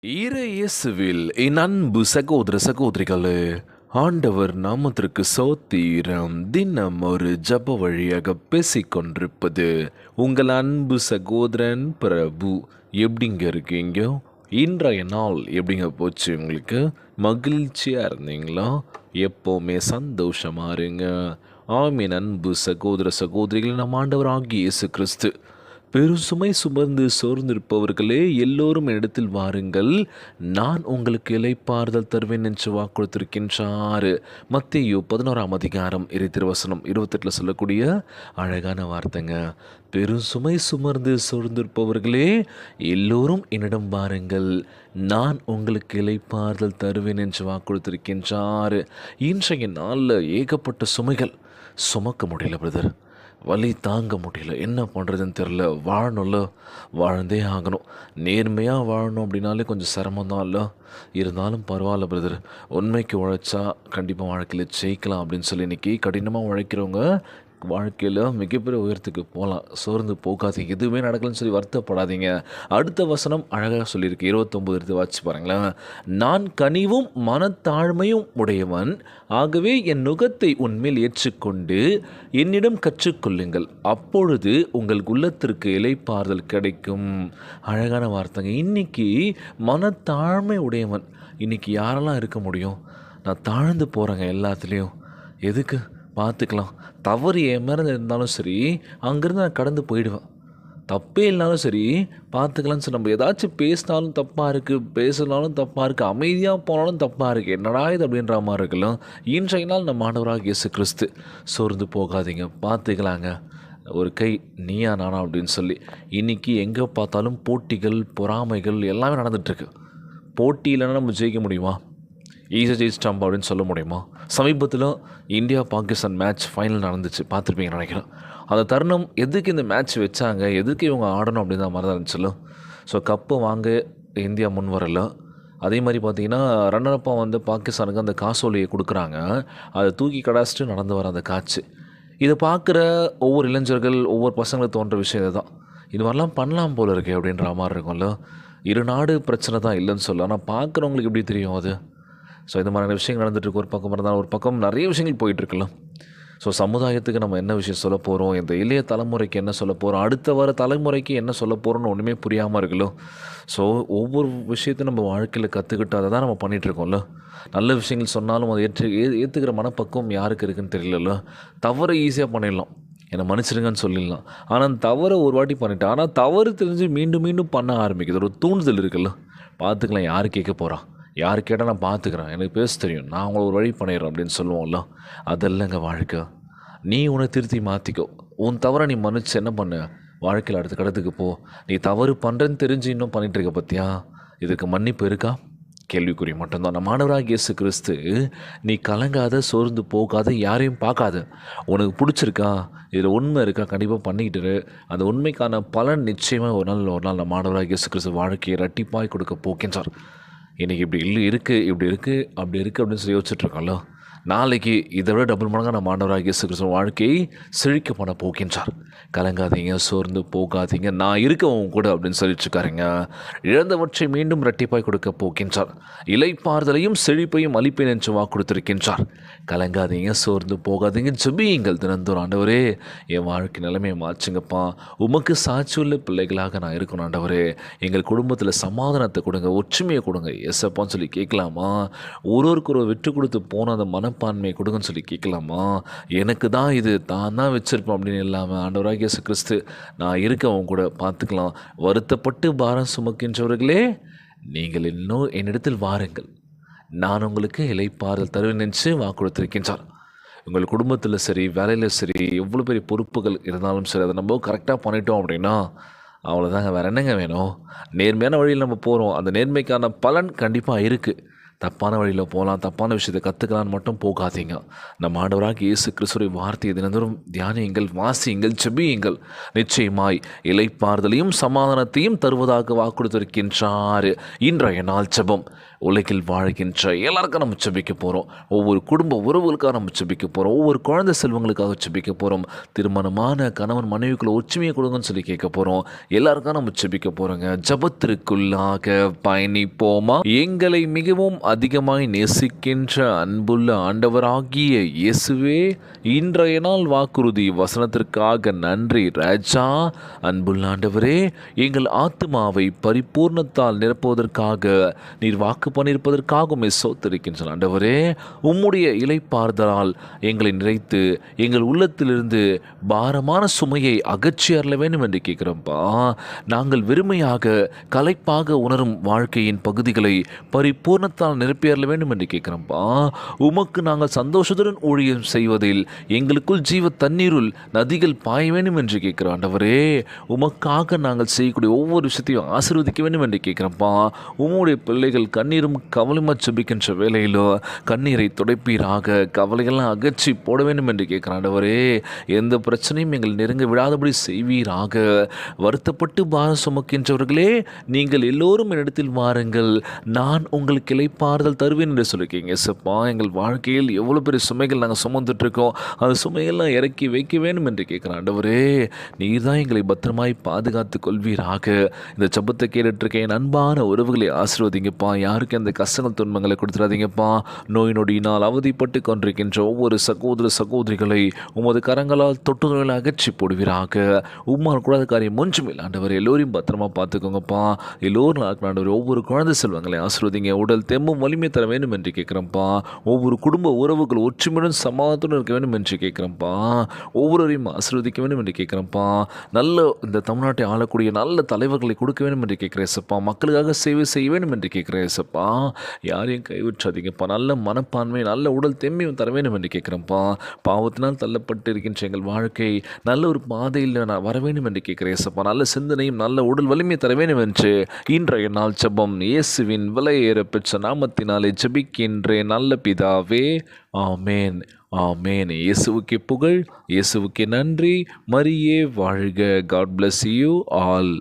இயேசுவில் என் அன்பு சகோதர சகோதரிகளே, ஆண்டவர் நாமத்திற்கு சோத்திரம். தினம் ஒரு ஜப வழியாக பேசிக்கொண்டிருப்பது உங்கள் அன்பு சகோதரன் பிரபு. எப்படிங்க இருக்கீங்க? இன்றைய நாள் எப்படிங்க போச்சு? உங்களுக்கு மகிழ்ச்சியாக இருந்தீங்களா? எப்போவுமே சந்தோஷமாக இருங்க. ஆமீன். அன்பு சகோதர சகோதரிகள், நம் ஆண்டவர் ஆகிய இயேசு கிறிஸ்து பெருசுமை சுமந்து சோர்ந்திருப்பவர்களே, எல்லோரும் என்னிடத்தில் வாருங்கள், நான் உங்களுக்கு இளைப்பாறுதல் தருவேன் என்று வாக்குறுத்திருக்கின்றார். மத்தேயு 11ஆம் அதிகாரம் திருவசனம் 28 சொல்லக்கூடிய அழகான வார்த்தைங்க. பெருசுமை சுமர்ந்து சோர்ந்திருப்பவர்களே, எல்லோரும் என்னிடம் வாருங்கள், நான் உங்களுக்கு இளைப்பாறுதல் தருவேன் என்று வாக்குறுத்திருக்கின்றார். இன்றைய நாளில் ஏகப்பட்ட சுமைகள் சுமக்க முடியல பிரதர். வலி தாங்க முடியல, என்ன பண்ணுறதுன்னு தெரில. வாழணும்ல, வாழ்ந்தே ஆகணும். நேர்மையாக வாழணும் அப்படின்னாலே கொஞ்சம் சிரமம்தான் இல்லை? இருந்தாலும் பரவாயில்ல பிரதர். உண்மைக்கு உழைச்சா கண்டிப்பாக வாழ்க்கையில் ஜெயிக்கலாம் அப்படின்னு சொல்லி இன்றைக்கி கடினமாக உழைக்கிறவங்க வாழ்க்கையில் மிகப்பெரிய உயரத்துக்கு போகலாம். சோர்ந்து போகாதீங்க, எதுவுமே நடக்கலன்னு சொல்லி வருத்தப்படாதீங்க. அடுத்த வசனம் அழகாக சொல்லியிருக்கு. 29 எடுத்து வாட்சி பாருங்களேன். நான் கனிவும் மனத்தாழ்மையும் உடையவன், ஆகவே என் நுகத்தை உன்மேல் ஏற்றுக்கொண்டு என்னிடம் கற்றுக்கொள்ளுங்கள், அப்பொழுது உங்கள் உள்ளத்திற்கு இளைப்பாறுதல் கிடைக்கும். அழகான வார்த்தைங்க. இன்றைக்கி மனத்தாழ்மை உடையவன், இன்றைக்கி யாரெல்லாம் இருக்க முடியும்? நான் தாழ்ந்து போகிறேங்க எல்லாத்துலேயும். எதுக்கு? பார்த்துக்கலாம். தவறு என் மேலே இருந்தாலும் சரி, அங்கேருந்து நான் கடந்து போயிடுவேன். தப்பே இல்லைனாலும் சரி, பார்த்துக்கலான்னு சொல்லி நம்ம ஏதாச்சும் பேசினாலும் தப்பாக இருக்குது, பேசினாலும் தப்பாக இருக்குது, அமைதியாக போனாலும் தப்பாக இருக்குது, என்னடா இது அப்படின்ற மாதிரி இருக்கலாம். இன்றைய நாள் நம்ம ஆண்டவராக இயேசு கிறிஸ்து, சோர்ந்து போகாதீங்க, பார்த்துக்கலாங்க, ஒரு கை நீயா நானா அப்படின்னு சொல்லி. இன்றைக்கி எங்கே பார்த்தாலும் போட்டிகள், பொறாமைகள் எல்லாமே நடந்துகிட்ருக்கு. போட்டி இல்லைன்னா நம்ம ஜெயிக்க முடியுமா? ஈஸியாக ஜெயிச்சிட்டாம்பா அப்படின்னு சொல்ல முடியுமா? சமீபத்தில் இந்தியா பாகிஸ்தான் மேட்ச் ஃபைனல் நடந்துச்சு, பார்த்துருப்பீங்கன்னு நினைக்கிறேன். அந்த தருணம், எதுக்கு இந்த மேட்ச் வச்சாங்க, எதுக்கு இவங்க ஆடணும் அப்படின்னு தான் மாதிரி தான் இருந்துச்சுல்ல. ஸோ கப்பை வாங்க இந்தியா முன் வரல. அதே மாதிரி பார்த்திங்கன்னா ரன்னரப்பாக வந்து பாகிஸ்தானுக்கு அந்த காசோலையை கொடுக்குறாங்க. அதை தூக்கி கடாச்சிட்டு நடந்து வர அந்த காட்சி, இதை பார்க்குற ஒவ்வொரு இளைஞர்கள், ஒவ்வொரு பசங்களுக்கு தோன்ற விஷயம் இது தான். இது மாதிரிலாம் பண்ணலாம் போல இருக்கே அப்படின்ற மாதிரி இருக்கும்ல. இரு நாடு பிரச்சனை தான் இல்லைன்னு சொல்ல, ஆனால் பார்க்குறவங்களுக்கு எப்படி தெரியும் அது? ஸோ இந்த மாதிரியான விஷயங்கள் நடந்துகிட்ருக்கு. ஒரு பக்கம் இருந்தாலும் ஒரு பக்கம் நிறைய விஷயங்கள் போயிட்டுருக்குல்ல. ஸோ சமுதாயத்துக்கு நம்ம என்ன விஷயம் சொல்ல போகிறோம், இந்த இளைய தலைமுறைக்கு என்ன சொல்ல போகிறோம், அடுத்த வர தலைமுறைக்கு என்ன சொல்ல போகிறோன்னு ஒன்றுமே புரியாமல் இருக்குல்ல. ஸோ ஒவ்வொரு விஷயத்தையும் நம்ம வாழ்க்கையில் கற்றுக்கிட்டு அதை தான் நம்ம பண்ணிகிட்ருக்கோம்ல. நல்ல விஷயங்கள் சொன்னாலும் அதை ஏற்றுக்கிற மனப்பக்குவம் யாருக்கு இருக்குதுன்னு தெரியல. தவறை ஈஸியாக பண்ணிடலாம், என்னை மன்னிச்சிடுங்கன்னு சொல்லிடலாம். ஆனால் தவறை ஒரு வாட்டி பண்ணிட்டேன், ஆனால் தவறு தெரிஞ்சு மீண்டும் மீண்டும் பண்ண ஆரம்பிக்குது. ஒரு தூண்டுதல் இருக்குல்ல. பார்த்துக்கலாம், யார் கேட்க போகிறான், யார் கேட்டால் நான் பார்த்துக்கிறேன், எனக்கு பேச தெரியும், நான் அவங்கள ஒரு வழி பண்ணிடுறேன் அப்படின்னு சொல்லுவோம்ல. அதெல்லாங்க வாழ்க்கை. நீ உன்னை திருத்தி மாற்றிக்கோ. உன் தவறை நீ மன்னிச்சு என்ன பண்ண, வாழ்க்கையில் அடுத்த கடத்துக்கு போ. நீ தவறு பண்ணுறேன்னு தெரிஞ்சு இன்னும் பண்ணிகிட்ருக்க பார்த்தியா, இதுக்கு மன்னிப்பு இருக்கா? கேள்விக்குறி மட்டும்தான். நம்ம ஆண்டவராகிய இயேசு கிறிஸ்து, நீ கலங்காத, சோர்ந்து போகாத, யாரையும் பார்க்காத, உனக்கு பிடிச்சிருக்கா, இதில் உண்மை இருக்கா, கண்டிப்பாக பண்ணிக்கிட்டு அந்த உண்மைக்கான பலன் நிச்சயமாக ஒரு நாள் நம்ம ஆண்டவராகிய இயேசு கிறிஸ்து வாழ்க்கையை இரட்டிப்பாய் கொடுக்க போக்கின்றார். இன்றைக்கி இப்படி இருக்குது, இப்படி இருக்குது, அப்படி இருக்குது அப்படின்னு சொல்லி யோசிச்சுட்ருக்கோம்ல. நாளைக்கு இதை விட டபுள் மடங்காக நம்ம ஆண்டவராகிய இயேசு கிறிஸ்து வாழ்க்கையை செழிக்க பண்ண போகின்றார். கலங்காதீங்க, சோர்ந்து போகாதீங்க, நான் இருக்கவும் கூட அப்படின்னு சொல்லிட்டுருக்காருங்க. இழந்தவற்றை மீண்டும் இரட்டிப்பாய் கொடுக்க போகின்றார். இளைப்பாறுதலையும் செழிப்பையும் அளிப்பேன் என்று வாக்கு கொடுத்திருக்கின்றார். கலங்காதீங்க, சோர்ந்து போகாதீங்க, ஜெபியுங்கள் தினந்தோறும். ஆண்டவரே, என் வாழ்க்கை நிலைமையை மாற்றுங்கப்பா, உமக்கு சாட்சியுள்ள பிள்ளைகளாக நான் இருக்கணும் ஆண்டவரே, எங்கள் குடும்பத்தில் சமாதானத்தை கொடுங்க, ஒற்றுமையை கொடுங்க எஸ்அப்பான்னு சொல்லி கேட்கலாமா? ஒருவருக்கு ஒரு விட்டு கொடுத்து போன அந்த மனப்பான்மையை கொடுங்கன்னு சொல்லி கேட்கலாமா? எனக்கு தான் இது தான் தான் வச்சுருப்பேன் அப்படின்னு இல்லாமல், ஆண்டவராகிய இயேசு கிறிஸ்து, நான் இருக்கவும் கூட பார்த்துக்கலாம். வருத்தப்பட்டு பாரம் சுமக்கின்றவர்களே, நீங்கள் இன்னும் என்னிடத்தில் வாருங்கள், நான் உங்களுக்கு இளைப்பாறுதல் தருவேன் என்று வாக்கு கொடுத்திருக்கின்றார். உங்கள் குடும்பத்தில் சரி, வேலையில் சரி, எவ்வளோ பெரிய பொறுப்புகள் இருந்தாலும் சரி, அதை நம்ம கரெக்டாக பண்ணிட்டோம் அப்படின்னா அவ்வளோதாங்க. வேறு என்னங்க வேணும்? நேர்மையான வழியில் நம்ம போகிறோம், அந்த நேர்மைக்கான பலன் கண்டிப்பாக இருக்குது. தப்பான வழியில் போகலாம், தப்பான விஷயத்தை கற்றுக்கலான்னு மட்டும் போகாதீங்க. நம்ம ஆண்டவராக இயேசு கிறிஸ்துவின் வார்த்தையை தினந்தோறும் தியானியுங்கள், வாசியுங்கள், ஜெபியுங்கள். நிச்சயமாய் இளைப்பாறுதலையும் சமாதானத்தையும் தருவதாக வாக்குறுத்திருக்கின்றார். இன்றைய நாள் ஜெபம். உலகில் வாழ்கின்ற எல்லாருக்கும் நம்ம ஜெபிக்க போகிறோம். ஒவ்வொரு குடும்ப உறவுகளுக்காக நம்ம ஜெபிக்க போகிறோம். ஒவ்வொரு குழந்தை செல்வங்களுக்காக ஜெபிக்க போகிறோம். திருமணமான கணவன் மனைவிக்குள்ள ஒற்றுமையை கொடுங்கன்னு சொல்லி கேட்க போகிறோம். எல்லாருக்கும் நம்ம ஜெபிக்க போகிறோங்க. ஜெபத்திற்குள்ளாக பயணிப்போமா? எங்களை மிகவும் அதிகமாய் நேசிக்கின்ற அன்புள்ள ஆண்டவராகிய இயேசுவே, இன்றைய நாள் வாக்குறுதி வசனத்திற்காக நன்றி ராஜா. அன்புள்ள ஆண்டவரே, எங்கள் ஆத்துமாவை பரிபூர்ணத்தால் நிரப்புவதற்காக நீர் வாக்கு பண்ணியிருப்பதற்காக சோத்திருக்கின்றன ஆண்டவரே. உம்முடைய இளைப்பாறுதலால் எங்களை நிறைத்து எங்கள் உள்ளத்திலிருந்து பாரமான சுமையை அகற்றி அருள வேண்டும் என்று கேட்கிறோம்ப்பா. நாங்கள் வெறுமையாக களைப்பாக உணரும் வாழ்க்கையின் பகுதிகளை பரிபூர்ணத்தால் நிரப்பி அருள வேண்டும் என்று கேட்கிறோம்ப்பா. உமக்கு நாங்கள் சந்தோஷத்துடன் ஊழியம் செய்வதில் எங்களுக்குள் ஜீவ தண்ணீருள் நதிகள் பாய வேண்டும் என்று கேட்கிறோம் ஆண்டவரே. உமக்காக நாங்கள் செய்யக்கூடிய ஒவ்வொரு விஷயத்தையும் ஆசீர்வதிக்க வேண்டும் என்று கேட்கிறோம்ப்பா. உம்முடைய பிள்ளைகள் கண்ணீரும் கவலையுமா ஜெபிக்கின்ற வேளையிலோ கண்ணீரை துடைப்பீராக, கவலைகள்லாம் அகற்றி போட வேண்டும் என்று கேட்கிற ஆண்டவரே. எந்த பிரச்சனையும் எங்கள் நெருங்க விடாதபடி செய்வீராக. வருத்தப்பட்டு பாரம் சுமக்கின்றவர்களே, நீங்கள் எல்லோரும் என்னிடத்தில் வாருங்கள், நான் உங்களுக்கு இளைப்பாறுதல் தருவேன் என்று சொல்லியிருக்கீங்க. சப்பா, எங்கள் வாழ்க்கையில் எவ்வளோ பெரிய சுமைகள் நாங்கள் சுமந்துட்டுருக்கோம், அந்த சுமைகள்லாம் இறக்கி வைக்க வேண்டும் என்று கேட்குற ஆண்டவரே. நீர் தான் எங்களை பத்திரமாய் பாதுகாத்து கொள்வீராக. இந்த ஜெபத்தை கேட்டுட்ருக்கேன் என் அன்பான உறவுகளை ஆசீர்வதிங்கப்பா. யாருக்கு அந்த கஷ்டங்கள் துன்பங்களை கொடுத்துடாதீங்கப்பா. நோய் நொடியினால் அவதிப்பட்டு கொண்டிருக்கின்ற ஒவ்வொரு சகோதர சகோதரிகளை உமது கரங்களால் தொட்டு நோய்களை அகற்றி போடுவீராக. உம்மால் கூடாத காரியம் ஒன்றுமில்லை ஆண்டவர். எல்லோரையும் பத்திரமா பார்த்துக்கோங்கப்பா. எல்லோரும் ஆண்டவர் ஒவ்வொரு குழந்தை செல்வங்களை ஆசீர்வதிங்க. உடல் தெம்பும் வலிமை தர வேண்டும் என்று கேட்குறேன்ப்பா. ஒவ்வொரு குடும்ப உறவுகள் ஒற்றுமையுடன் சமாதானத்துடன் இருக்க வேண்டும் என்று கேட்குறேன்ப்பா. ஒவ்வொருவரையும் ஆசீர்வதிக்க வேண்டும் என்று கேட்குறேன்ப்பா. நல்ல இந்த தமிழ்நாட்டை ஆளக்கூடிய நல்ல தலைவர்களை கொடுக்க வேண்டும் என்று கேட்குறேன் சப்பா. மக்களுக்காக சேவை செய்ய வேண்டும் என்று கேட்குறேன் சப்பா. யாரையும் கைவிற்றாதீங்கப்பா. நல்ல மனப்பான்மை, நல்ல உடல் தெம்மையும் தர வேண்டும் என்று கேட்குறேன்ப்பா. பாவத்தினால் தள்ளப்பட்டு இருக்கின்ற எங்கள் வாழ்க்கை நல்ல ஒரு பாதையில் நான் வர வேண்டும் என்று கேட்குறேன் சப்பா. நல்ல சிந்தனையும் நல்ல உடல் வலிமை தர வேண்டும் என்று இன்றைய நாள் ஜெபம் இயேசுவின் விலையேற பெற்ற நாமத்தினாலே ஜெபிக்கின்றேன் நல்ல பிதாவே. ஆமேன், ஆமேன். இயேசுவுக்கே புகழ், இயேசுவுக்கே நன்றி. மரியே வாழ்க. God bless you all.